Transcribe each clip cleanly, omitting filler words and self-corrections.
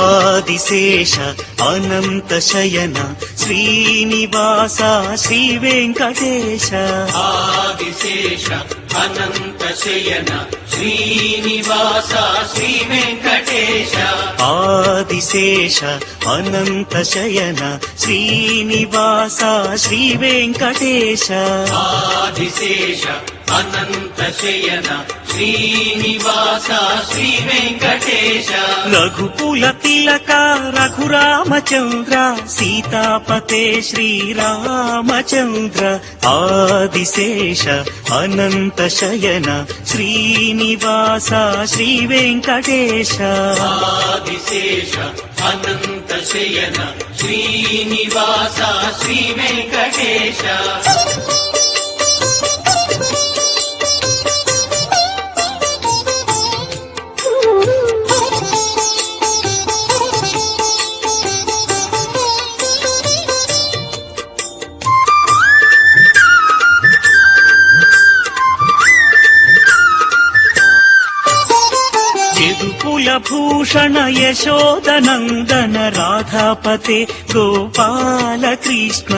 ఆదిశేష అనంత శయన శ్రీనివాస శ్రీ వెంకటేశ. ఆదిశేష అనంత శయన శ్రీనివాస శ్రీ వెంకటేశ. ఆదిశేష అనంత శయన శ్రీనివాస శ్రీ వెంకటేశ. ఆదిశేష అనంత శయన శ్రీనివాస శ్రీ వెంకటేశ. రఘుకుల తిలక రఘురామచంద్ర సీతాపతే శ్రీరామచంద్ర. ఆదిశేష అనంత శయన శ్రీనివాస శ్రీ వెంకటేశ. ఆదిశేష అనంత శయన శ్రీనివాస శ్రీ వెంకటేశ. భూషణ యశోదనందన రాధాపతే గోపాల కృష్ణ.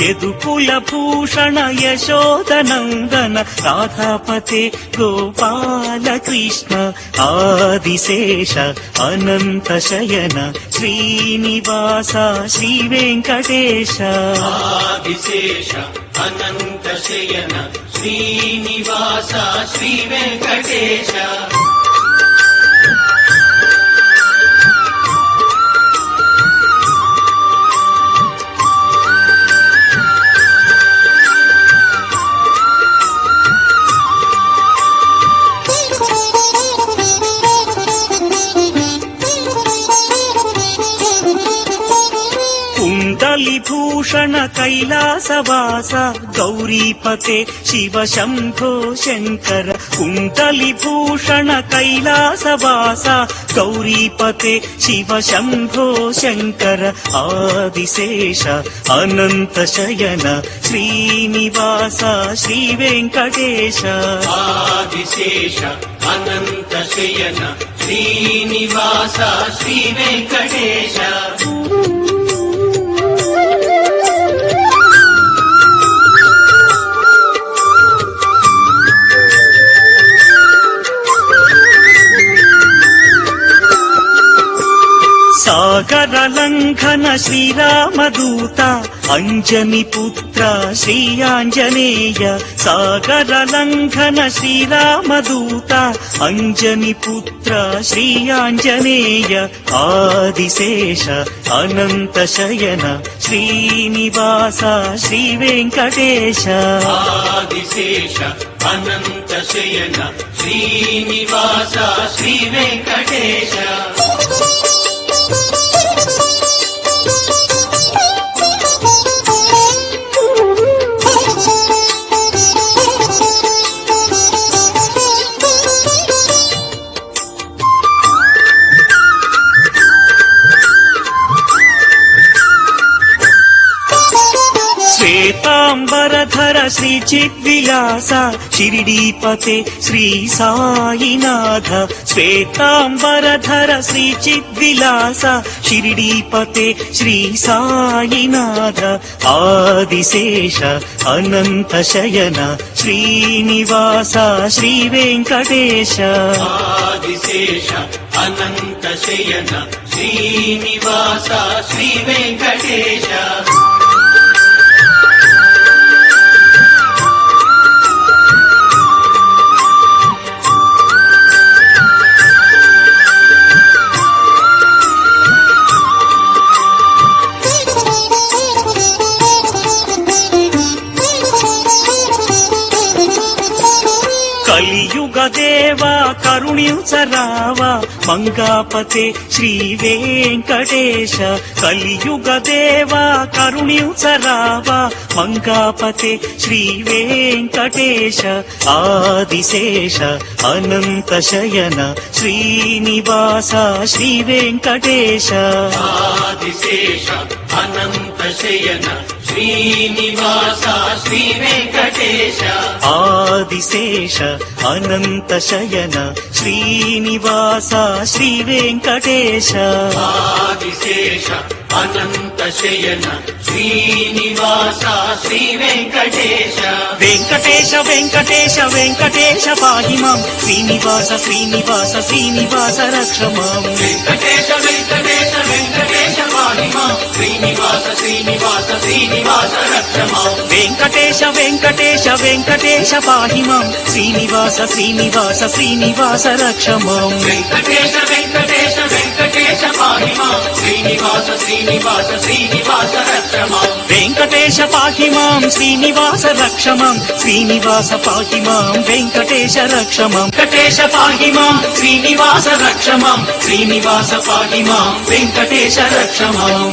యదుకుల భూషణ యశోదనందన రాధాపతే గోపాల కృష్ణ. ఆదిశేష అనంత శయన శ్రీనివాస శ్రీ వెంకటేశ. ఆదిశేష అనంత శయన శ్రీనివాస శ్రీ వెంకటేశ. భూషణ కైలాసవాస గౌరీపతే శివ శంభో శంకర. కుండలి భూషణ కైలాసవాస గౌరీపతే శివ శంభో శంకర. ఆదిశేష అనంత శయన శ్రీనివాస శ్రీ వెంకటేశ. ఆదిశేష అనంత శయన శ్రీనివాస శ్రీ వెంకటేశ. సాగర లంఘన శ్రీరామదూత అంజని పుత్ర శ్రీ ఆంజనేయ. సాగర లంఘన శ్రీరామదూత అంజని పుత్ర శ్రీ ఆంజనేయ. ఆదిశేష అనంత శయన శ్రీనివాస శ్రీ వెంకటేశ. ఆదిశేష అనంత శయన శ్రీనివాస శ్రీ వెంకటేశ. శ్వేతాంబరధర శ్రీ చిద్విలాస షిరిడీపతే శ్రీ సాయినాథ. శ్వేతాంబరధర శ్రీ చిద్విలాస షిరిడీపతే శ్రీ సాయినాథ. ఆదిశేష అనంత శయన శ్రీనివాస శ్రీ వెంకటేశ. ఆదిశేష అనంత శయన శ్రీనివాస శ్రీ వెంకటేశ. కలియుగ దేవా కరుణించరావా మంగాపతే శ్రీ వెంకటేశ. కలియుగ దేవా కరుణించరావా మంగాపతే శ్రీ వెంకటేశ. ఆదిశేష అనంత శయన శ్రీనివాస శ్రీ వెంకటేశ. ఆదిశేష అనంత శయన శ్రీనివాస శ్రీ వెంకటేశ ఆదిశేష అనంత శయన శ్రీనివాస శ్రీ వెంకటేశ ఆదిశేష అనంత శయన శ్రీనివాస శ్రీ వెంకటేశ వెంకటేశ వెంకటేశ వెంకటేశ పాహి మాం శ్రీనివాస శ్రీనివాస శ్రీనివాస రక్ష మాం వెంకటేశ వెంకటేశ వెంకటేశ పాహి మాం శ్రీనివాస శ్రీనివాస శ్రీనివాస రక్ష మాం వెంకటేశ వెంకటేశ వెంకటేశ పాహి మాం శ్రీనివాస శ్రీనివాస శ్రీనివాస రక్ష మాం వెంకటేశ వెంకటేశ వెంకటేశ పాహి మాం శ్రీనివాస శ్రీనివాస శ్రీనివాస రక్ష మాం వెంకటేశ పాహి మాం శ్రీనివాస రక్ష మాం శ్రీనివాస పాహి మాం వెంకటేశ రక్ష మాం వెంకటేశ పాహి మాం శ్రీనివాస రక్ష మాం శ్రీనివాస పాహి మాం వెంకటేశ రక్ష మాం